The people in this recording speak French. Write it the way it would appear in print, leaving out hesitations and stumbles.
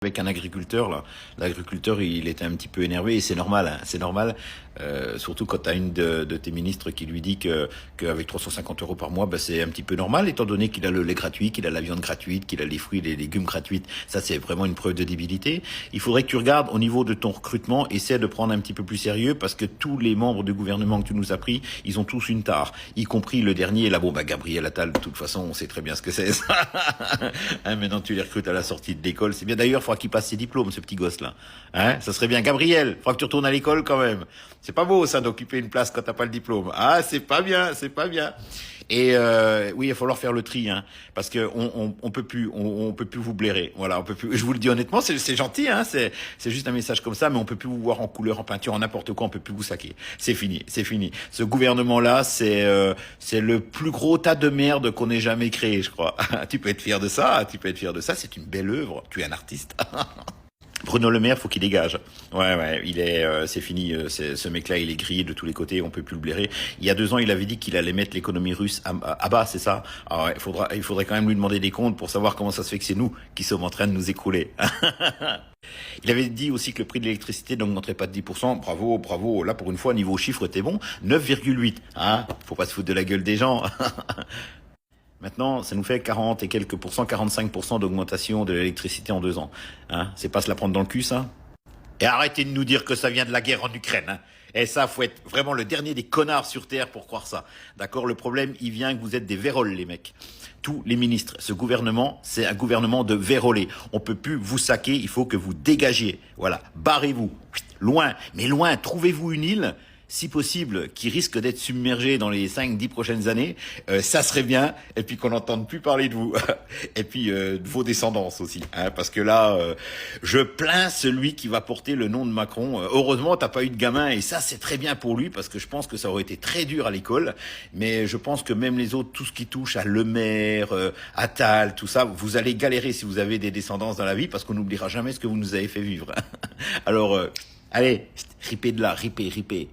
Avec un agriculteur, là, l'agriculteur, il était un petit peu énervé et c'est normal, hein, c'est normal. Surtout quand tu as une de tes ministres qui lui dit qu'avec 350 euros par mois, bah, c'est un petit peu normal, étant donné qu'il a le lait gratuit, qu'il a la viande gratuite, qu'il a les fruits et les légumes gratuits. Ça, c'est vraiment une preuve de débilité. Il faudrait que tu regardes au niveau de ton recrutement, essaie de prendre un petit peu plus sérieux parce que tous les membres du gouvernement que tu nous as pris, ils ont tous une tare, y compris le dernier, là, bon, bah, Gabriel Attal, de toute façon, on sait très bien ce que c'est, ça. Hein, maintenant, tu les recrutes à la sortie de l'école. C'est bien. D'ailleurs, il faudra qu'il passe ses diplômes, ce petit gosse-là. Hein, ça serait bien. Gabriel, il faudra que tu retournes à l'école quand même. C'est pas beau, ça, d'occuper une place quand t'as pas le diplôme. Ah, c'est pas bien, c'est pas bien. Et oui, il va falloir faire le tri, hein, parce que on peut plus, on peut plus vous blairer. Voilà, on peut plus. Je vous le dis honnêtement, c'est gentil, hein, c'est juste un message comme ça, mais on peut plus vous voir en couleur, en peinture, en n'importe quoi. On peut plus vous saquer. C'est fini, c'est fini. Ce gouvernement-là, c'est le plus gros tas de merde qu'on ait jamais créé, je crois. Tu peux être fier de ça, tu peux être fier de ça. C'est une belle œuvre. Tu es un artiste. Bruno Le Maire, faut qu'il dégage. Ouais, c'est fini. Ce mec-là, il est grillé de tous les côtés. On peut plus le blairer. Il y a 2 ans, il avait dit qu'il allait mettre l'économie russe à bas, c'est ça. Ah ouais, il faudrait quand même lui demander des comptes pour savoir comment ça se fait que c'est nous qui sommes en train de nous écrouler. Il avait dit aussi que le prix de l'électricité n'augmenterait pas de 10%. Bravo, bravo. Là, pour une fois, niveau chiffre, t'es bon. 9,8. Hein, faut pas se foutre de la gueule des gens. Maintenant, ça nous fait 40 et quelques pourcents, 45% d'augmentation de l'électricité en 2 ans. Hein, c'est pas se la prendre dans le cul, ça? Et arrêtez de nous dire que ça vient de la guerre en Ukraine. Hein. Et ça, faut être vraiment le dernier des connards sur Terre pour croire ça. D'accord? Le problème, il vient que vous êtes des véroles, les mecs. Tous les ministres. Ce gouvernement, c'est un gouvernement de vérolés. On peut plus vous saquer, il faut que vous dégagiez. Voilà. Barrez-vous. Loin. Mais loin. Trouvez-vous une île, si possible, qui risque d'être submergée dans les 5-10 prochaines années, ça serait bien, et puis qu'on n'entende plus parler de vous, et puis de vos descendants aussi, hein, parce que là, je plains celui qui va porter le nom de Macron. Heureusement, t'as pas eu de gamin, et ça, c'est très bien pour lui, parce que je pense que ça aurait été très dur à l'école, mais je pense que même les autres, tout ce qui touche à Le Maire, Attal, tout ça, vous allez galérer si vous avez des descendants dans la vie, parce qu'on n'oubliera jamais ce que vous nous avez fait vivre. Alors, allez, ripez de là, ripez.